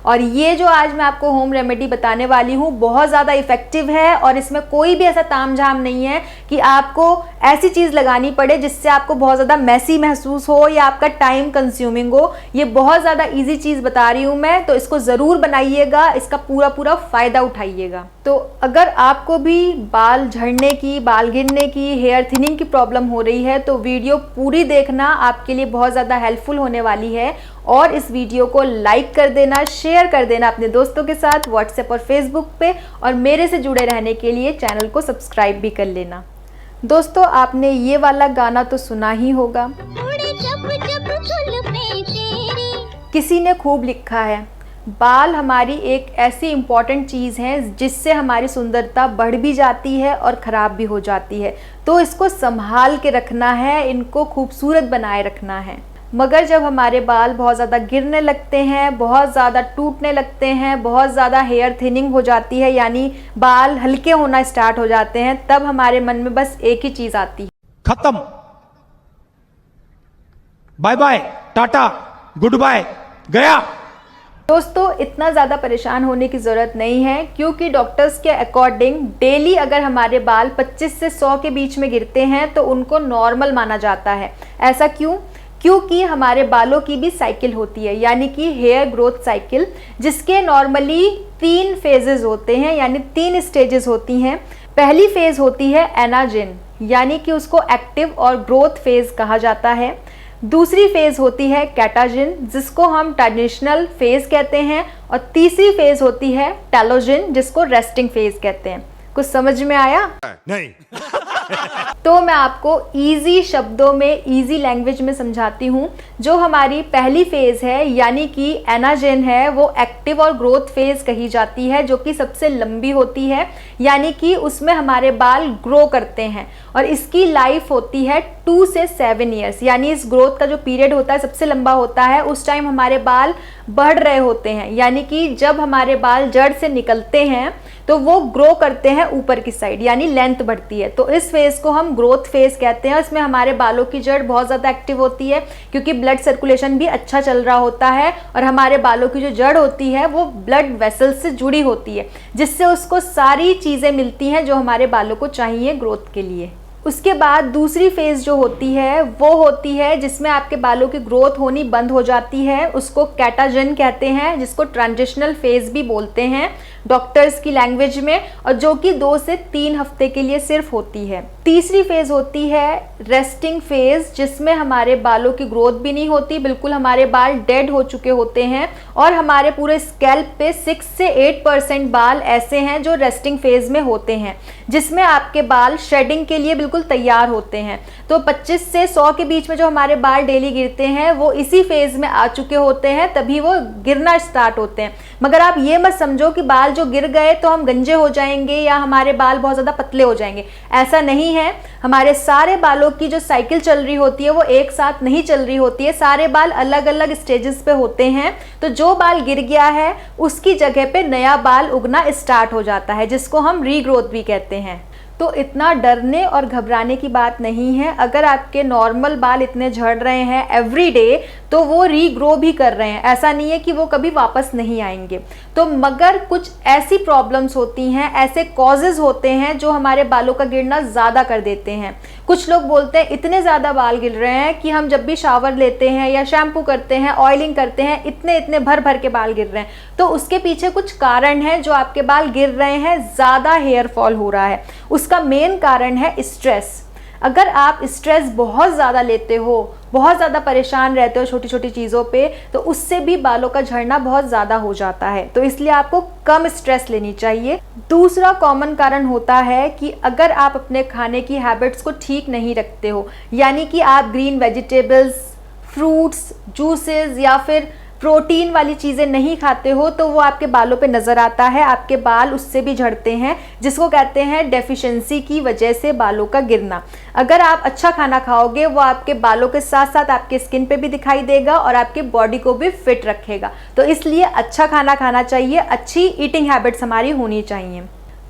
और ये जो आज मैं आपको होम रेमेडी बताने वाली हूँ बहुत ज़्यादा इफेक्टिव है और इसमें कोई भी ऐसा तामझाम नहीं है कि आपको ऐसी चीज़ लगानी पड़े जिससे आपको बहुत ज़्यादा मैसी महसूस हो या आपका टाइम कंज्यूमिंग हो। ये बहुत ज़्यादा इजी चीज़ बता रही हूँ मैं, तो इसको ज़रूर बनाइएगा, इसका पूरा पूरा फ़ायदा उठाइएगा। तो अगर आपको भी बाल झड़ने की, बाल गिरने की, हेयर थिनिंग की प्रॉब्लम हो रही है तो वीडियो पूरी देखना, आपके लिए बहुत ज़्यादा हेल्पफुल होने वाली है। और इस वीडियो को लाइक कर देना, शेयर कर देना अपने दोस्तों के साथ व्हाट्सएप और फेसबुक पे, और मेरे से जुड़े रहने के लिए चैनल को सब्सक्राइब भी कर लेना। दोस्तों, आपने ये वाला गाना तो सुना ही होगा, किसी ने खूब लिखा है, बाल हमारी एक ऐसी इम्पॉर्टेंट चीज़ है जिससे हमारी सुंदरता बढ़ भी जाती है और ख़राब भी हो जाती है। तो इसको संभाल के रखना है, इनको खूबसूरत बनाए रखना है। मगर जब हमारे बाल बहुत ज़्यादा गिरने लगते हैं, बहुत ज़्यादा टूटने लगते हैं, बहुत ज़्यादा हेयर थिनिंग हो जाती है, यानी बाल हल्के होना स्टार्ट हो जाते हैं, तब हमारे मन में बस एक ही चीज़ आती है, खत्म, bye bye, tata, goodbye, गया। दोस्तों, इतना ज़्यादा परेशान होने की ज़रूरत नहीं है, क्योंकि डॉक्टर्स के अकॉर्डिंग डेली अगर हमारे बाल 25 से 100 के बीच में गिरते हैं तो उनको नॉर्मल माना जाता है। ऐसा क्यों? क्योंकि हमारे बालों की भी साइकिल होती है, यानी कि हेयर ग्रोथ साइकिल, जिसके नॉर्मली 3 फेजेस होते हैं, यानी 3 स्टेजेस होती हैं। पहली फेज़ होती है एनाजिन, यानी कि उसको एक्टिव और ग्रोथ फेज़ कहा जाता है। दूसरी फेज़ होती है कैटाजिन, जिसको हम ट्रेडिशनल फेज़ कहते हैं, और तीसरी फेज़ होती है टेलोजिन, जिसको रेस्टिंग फेज़ कहते हैं। कुछ समझ में आया? नहीं। तो मैं आपको इजी शब्दों में, इजी लैंग्वेज में समझाती हूँ। जो हमारी पहली फेज़ है, यानी कि एनाजिन है, वो एक्टिव और ग्रोथ फेज़ कही जाती है, जो कि सबसे लंबी होती है, यानी कि उसमें हमारे बाल ग्रो करते हैं और इसकी लाइफ होती है 2 से 7 ईयर्स, यानी इस ग्रोथ का जो पीरियड होता है सबसे लंबा होता है। उस टाइम हमारे बाल बढ़ रहे होते हैं, यानी कि जब हमारे बाल जड़ से निकलते हैं तो वो ग्रो करते हैं ऊपर की साइड, यानी लेंथ बढ़ती है। तो इस फेज़ को हम ग्रोथ फेज़ कहते हैं। इसमें हमारे बालों की जड़ बहुत ज़्यादा एक्टिव होती है, क्योंकि ब्लड सर्कुलेशन भी अच्छा चल रहा होता है, और हमारे बालों की जो जड़ होती है वो ब्लड वेसल से जुड़ी होती है, जिससे उसको सारी चीज़ें मिलती हैं जो हमारे बालों को चाहिए ग्रोथ के लिए। उसके बाद दूसरी फेज़ जो होती है वो होती है जिसमें आपके बालों की ग्रोथ होनी बंद हो जाती है, उसको कैटाजिन कहते हैं, जिसको ट्रांजिशनल फेज़ भी बोलते हैं डॉक्टर्स की लैंग्वेज में, और जो कि 2 से 3 हफ्ते के लिए सिर्फ होती है। तीसरी फेज़ होती है रेस्टिंग फेज़, जिसमें हमारे बालों की ग्रोथ भी नहीं होती, बिल्कुल हमारे बाल डेड हो चुके होते हैं, और हमारे पूरे स्कैल्प पे 6 से 8% बाल ऐसे हैं जो रेस्टिंग फेज़ में होते हैं, जिसमें आपके बाल शेडिंग के लिए बिल्कुल तैयार होते हैं। तो 25 से 100 के बीच में जो हमारे बाल डेली गिरते हैं वो इसी फेज़ में आ चुके होते हैं, तभी वो गिरना स्टार्ट होते हैं। मगर आप ये मत समझो कि बाल जो गिर गए तो हम गंजे हो जाएंगे या हमारे बाल बहुत ज़्यादा पतले हो जाएंगे, ऐसा नहीं है। हमारे सारे बालों की जो साइकिल चल रही होती है वो एक साथ नहीं चल रही होती है, सारे बाल अलग अलग स्टेजेस पे होते हैं। तो जो बाल गिर गया है उसकी जगह पे नया बाल उगना स्टार्ट हो जाता है, जिसको हम रीग्रोथ भी कहते हैं। तो इतना डरने और घबराने की बात नहीं है। अगर आपके नॉर्मल बाल इतने झड़ रहे हैं एवरी डे, तो वो रीग्रो भी कर रहे हैं, ऐसा नहीं है कि वो कभी वापस नहीं आएंगे। तो मगर कुछ ऐसी प्रॉब्लम्स होती हैं, ऐसे कॉजेज़ होते हैं जो हमारे बालों का गिरना ज़्यादा कर देते हैं। कुछ लोग बोलते हैं इतने ज़्यादा बाल गिर रहे हैं कि हम जब भी शावर लेते हैं या शैम्पू करते हैं, ऑयलिंग करते हैं, इतने इतने भर भर के बाल गिर रहे हैं। तो उसके पीछे कुछ कारण है जो आपके बाल गिर रहे हैं, ज़्यादा हेयर फॉल हो रहा है। उसका मेन कारण है स्ट्रेस। अगर आप स्ट्रेस बहुत ज़्यादा लेते हो, बहुत ज़्यादा परेशान रहते हो छोटी छोटी चीज़ों पे, तो उससे भी बालों का झड़ना बहुत ज़्यादा हो जाता है। तो इसलिए आपको कम स्ट्रेस लेनी चाहिए। दूसरा कॉमन कारण होता है कि अगर आप अपने खाने की हैबिट्स को ठीक नहीं रखते हो, यानी कि आप ग्रीन वेजिटेबल्स, फ्रूट्स, जूसेस या फिर प्रोटीन वाली चीज़ें नहीं खाते हो, तो वो आपके बालों पे नज़र आता है, आपके बाल उससे भी झड़ते हैं, जिसको कहते हैं डेफिशिएंसी की वजह से बालों का गिरना। अगर आप अच्छा खाना खाओगे वो आपके बालों के साथ साथ आपके स्किन पे भी दिखाई देगा और आपके बॉडी को भी फिट रखेगा। तो इसलिए अच्छा खाना खाना चाहिए, अच्छी ईटिंग हैबिट्स हमारी होनी चाहिए।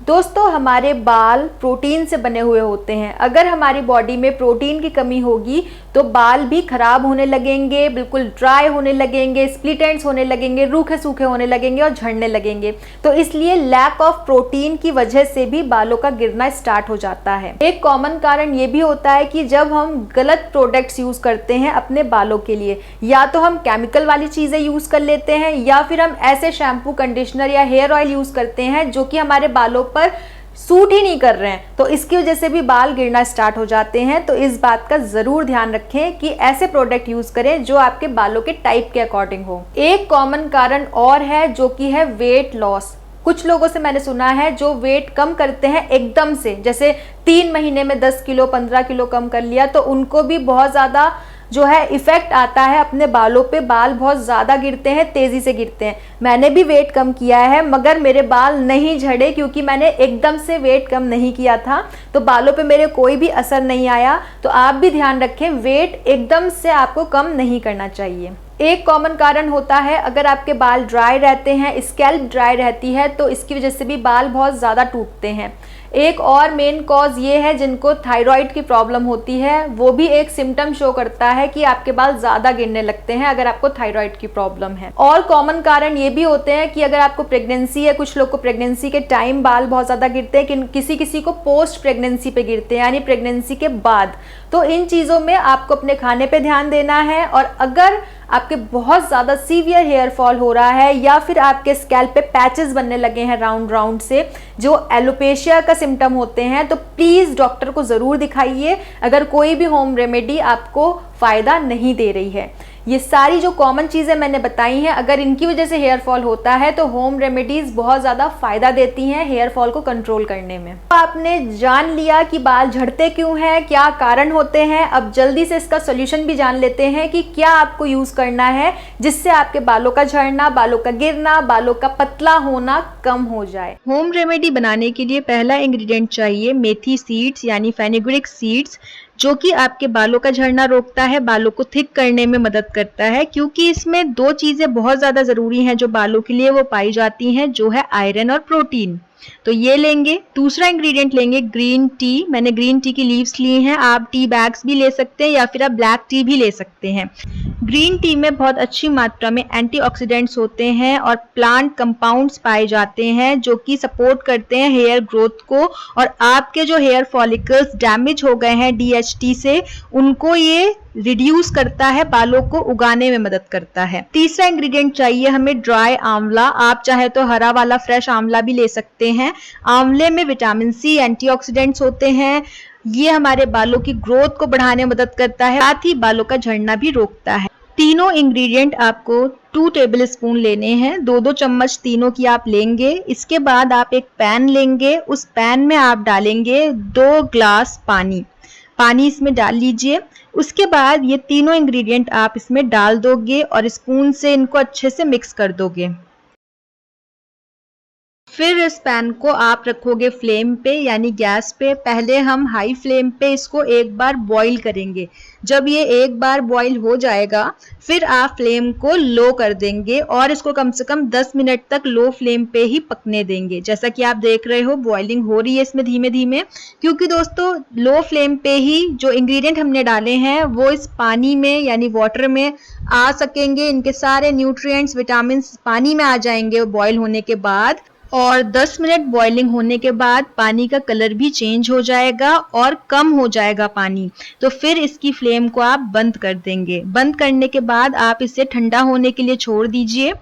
दोस्तों, हमारे बाल प्रोटीन से बने हुए होते हैं। अगर हमारी बॉडी में प्रोटीन की कमी होगी तो बाल भी खराब होने लगेंगे, बिल्कुल ड्राई होने लगेंगे, स्प्लिट एंड्स होने लगेंगे, रूखे सूखे होने लगेंगे और झड़ने लगेंगे। तो इसलिए लैक ऑफ प्रोटीन की वजह से भी बालों का गिरना स्टार्ट हो जाता है। एक कॉमन कारण ये भी होता है कि जब हम गलत प्रोडक्ट्स यूज करते हैं अपने बालों के लिए, या तो हम केमिकल वाली चीजें यूज कर लेते हैं या फिर हम ऐसे शैम्पू, कंडीशनर या हेयर ऑयल यूज करते हैं जो कि हमारे बालों पर सूट ही नहीं कर रहे हैं, तो इसकी वजह से भी बाल गिरना स्टार्ट हो जाते हैं। तो इस बात का जरूर ध्यान रखें कि ऐसे प्रोडक्ट यूज करें जो आपके बालों के टाइप के अकॉर्डिंग हो। एक कॉमन कारण और है जो कि है वेट लॉस। कुछ लोगों से मैंने सुना है जो वेट कम करते हैं एकदम से, जैसे 3 महीने में 10 किलो 15 किलो कम कर लिया, तो उनको भी बहुत ज़्यादा जो है इफेक्ट आता है अपने बालों पे। बाल बहुत ज़्यादा गिरते हैं, तेज़ी से गिरते हैं। मैंने भी वेट कम किया है मगर मेरे बाल नहीं झड़े क्योंकि मैंने एकदम से वेट कम नहीं किया था, तो बालों पे मेरे कोई भी असर नहीं आया। तो आप भी ध्यान रखें, वेट एकदम से आपको कम नहीं करना चाहिए। एक कॉमन कारण होता है अगर आपके बाल ड्राई रहते हैं, स्कैल्प ड्राई रहती है, तो इसकी वजह से भी बाल बहुत ज़्यादा टूटते हैं। एक और मेन कॉज ये है जिनको थायराइड की प्रॉब्लम होती है, वो भी एक सिम्टम शो करता है कि आपके बाल ज़्यादा गिरने लगते हैं अगर आपको थायराइड की प्रॉब्लम है। और कॉमन कारण ये भी होते हैं कि अगर आपको प्रेगनेंसी है, कुछ लोग को प्रेगनेंसी के टाइम बाल बहुत ज़्यादा गिरते हैं, किसी किसी को पोस्ट प्रेगनेंसी पे गिरते हैं, यानी प्रेगनेंसी के बाद। तो इन चीज़ों में आपको अपने खाने पे ध्यान देना है। और अगर आपके बहुत ज़्यादा सीवियर हेयर फॉल हो रहा है या फिर आपके स्कैल्प पे पैचेस बनने लगे हैं राउंड राउंड से, जो एलोपेशिया का सिम्टम होते हैं, तो प्लीज़ डॉक्टर को ज़रूर दिखाइए अगर कोई भी होम रेमेडी आपको फ़ायदा नहीं दे रही है। ये सारी जो कॉमन चीज़ें मैंने बताई हैं, अगर इनकी वजह से हेयर फॉल होता है तो होम रेमेडीज़ बहुत ज़्यादा फ़ायदा देती हैं हेयर फॉल को कंट्रोल करने में। तो आपने जान लिया कि बाल झड़ते क्यों हैं, क्या कारण होते हैं। अब जल्दी से इसका सोल्यूशन भी जान लेते हैं कि क्या आपको यूज़ करना है जिससे आपके बालों का झड़ना, बालों का गिरना, बालों का पतला होना कम हो जाए। होम रेमेडी बनाने के लिए पहला इंग्रेडिएंट चाहिए मेथी सीड्स यानी फेनुग्रीक सीड्स, जो कि आपके बालों का झड़ना रोकता है, बालों को थिक करने में मदद करता है, क्योंकि इसमें 2 चीज़ें बहुत ज़्यादा ज़रूरी हैं जो बालों के लिए वो पाई जाती हैं, जो है आयरन और प्रोटीन। तो ये लेंगे। दूसरा इंग्रेडिएंट लेंगे ग्रीन टी। मैंने ग्रीन टी की लीव्स ली हैं, आप टी बैग्स भी ले सकते हैं या फिर आप ब्लैक टी भी ले सकते हैं। ग्रीन टी में बहुत अच्छी मात्रा में एंटीऑक्सीडेंट्स होते हैं और प्लांट कंपाउंड्स पाए जाते हैं जो कि सपोर्ट करते हैं हेयर ग्रोथ को, और आपके जो हेयर फॉलिकल्स डैमेज हो गए हैं DHT से, उनको ये रिड्यूस करता है, बालों को उगाने में मदद करता है। तीसरा इंग्रेडिएंट चाहिए हमें ड्राई आंवला। आप चाहे तो हरा वाला फ्रेश आंवला भी ले सकते हैं। आंवले में विटामिन सी, एंटीऑक्सीडेंट्स होते हैं, ये हमारे बालों की ग्रोथ को बढ़ाने में मदद करता है, साथ ही बालों का झड़ना भी रोकता है। तीनों इंग्रेडिएंट आपको 2 टेबल स्पून लेने हैं, 2-2 चम्मच तीनों की आप लेंगे। इसके बाद आप एक पैन लेंगे, उस पैन में आप डालेंगे 2 ग्लास पानी इसमें डाल लीजिए। उसके बाद ये तीनों इंग्रेडिएंट आप इसमें डाल दोगे और स्पून से इनको अच्छे से मिक्स कर दोगे। फिर इस पैन को आप रखोगे फ्लेम पे यानी गैस पे। पहले हम हाई फ्लेम पे इसको एक बार बॉईल करेंगे। जब ये एक बार बॉईल हो जाएगा फिर आप फ्लेम को लो कर देंगे और इसको कम से कम 10 मिनट तक लो फ्लेम पे ही पकने देंगे। जैसा कि आप देख रहे हो बॉइलिंग हो रही है इसमें धीमे धीमे, क्योंकि दोस्तों लो फ्लेम पे ही जो इंग्रेडिएंट हमने डाले हैं वो इस पानी में यानी वाटर में आ सकेंगे। इनके सारे न्यूट्रिएंट्स, विटामिन पानी में आ जाएंगे बॉईल होने के बाद। और 10 मिनट बॉइलिंग होने के बाद पानी का कलर भी चेंज हो जाएगा और कम हो जाएगा पानी। तो फिर इसकी फ्लेम को आप बंद कर देंगे। बंद करने के बाद आप इसे ठंडा होने के लिए छोड़ दीजिए।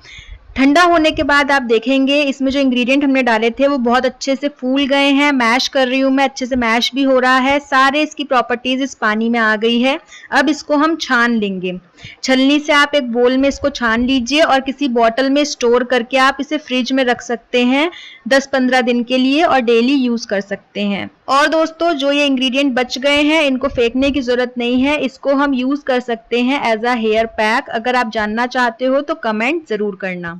ठंडा होने के बाद आप देखेंगे इसमें जो इंग्रेडिएंट हमने डाले थे वो बहुत अच्छे से फूल गए हैं। मैश कर रही हूँ मैं, अच्छे से मैश भी हो रहा है, सारे इसकी प्रॉपर्टीज इस पानी में आ गई है। अब इसको हम छान लेंगे। छलनी से आप एक बोल में इसको छान लीजिए और किसी बॉटल में स्टोर करके आप इसे फ्रिज में रख सकते हैं 10-15 दिन के लिए और डेली यूज कर सकते हैं। और दोस्तों जो ये इंग्रेडिएंट बच गए हैं इनको फेंकने की जरूरत नहीं है, इसको हम यूज कर सकते हैं एज अ हेयर पैक। अगर आप जानना चाहते हो तो कमेंट जरूर करना।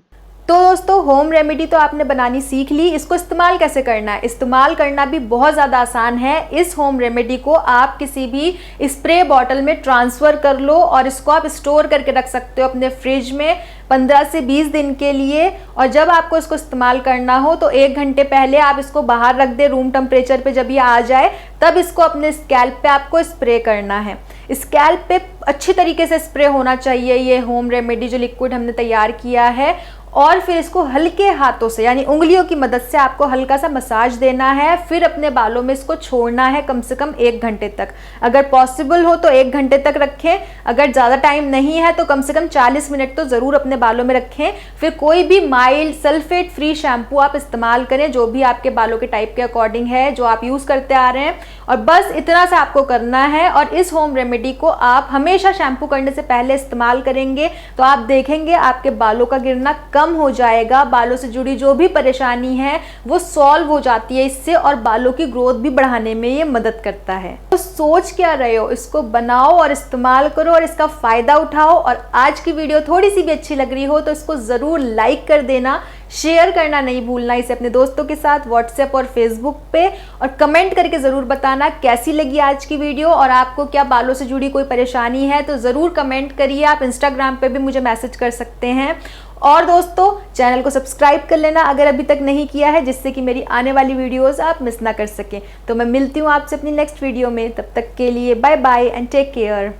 तो दोस्तों होम रेमेडी तो आपने बनानी सीख ली, इसको इस्तेमाल कैसे करना है? इस्तेमाल करना भी बहुत ज़्यादा आसान है। इस होम रेमेडी को आप किसी भी स्प्रे बॉटल में ट्रांसफ़र कर लो और इसको आप स्टोर करके रख सकते हो अपने फ्रिज में। 15 से 20 दिन के लिए। और जब आपको इसको इस्तेमाल करना हो तो 1 घंटे पहले आप इसको बाहर रख दें रूम टेम्परेचर पे, जब ये आ जाए तब इसको अपने स्कैल्प पे आपको स्प्रे करना है। स्कैल्प पे अच्छी तरीके से स्प्रे होना चाहिए ये होम रेमेडी जो लिक्विड हमने तैयार किया है। और फिर इसको हल्के हाथों से यानी उंगलियों की मदद से आपको हल्का सा मसाज देना है, फिर अपने बालों में इसको छोड़ना है कम से कम 1 घंटे तक। अगर पॉसिबल हो तो 1 घंटे तक रखें, अगर ज़्यादा टाइम नहीं है तो कम से कम 40 मिनट तो ज़रूर अपने बालों में रखें। फिर कोई भी माइल्ड सल्फेट फ्री शैम्पू आप इस्तेमाल करें, जो भी आपके बालों के टाइप के अकॉर्डिंग है, जो आप यूज़ करते आ रहे हैं। और बस इतना सा आपको करना है। और इस होम रेमेडी को आप हमेशा शैम्पू करने से पहले इस्तेमाल करेंगे तो आप देखेंगे आपके बालों का गिरना कम हो जाएगा। बालों से जुड़ी जो भी परेशानी है वो सॉल्व हो जाती है इससे, और बालों की ग्रोथ भी बढ़ाने में ये मदद करता है। तो सोच क्या रहे हो, इसको बनाओ और इस्तेमाल करो और इसका फायदा उठाओ। और आज की वीडियो थोड़ी सी भी अच्छी लग रही हो तो इसको ज़रूर लाइक कर देना, शेयर करना नहीं भूलना इसे अपने दोस्तों के साथ व्हाट्सएप और फेसबुक पे, और कमेंट करके ज़रूर बताना कैसी लगी आज की वीडियो। और आपको क्या बालों से जुड़ी कोई परेशानी है तो ज़रूर कमेंट करिए। आप इंस्टाग्राम पे भी मुझे मैसेज कर सकते हैं। और दोस्तों चैनल को सब्सक्राइब कर लेना अगर अभी तक नहीं किया है, जिससे कि मेरी आने वाली वीडियोस आप मिस ना कर सकें। तो मैं मिलती हूँ आपसे अपनी नेक्स्ट वीडियो में, तब तक के लिए bye bye and take care.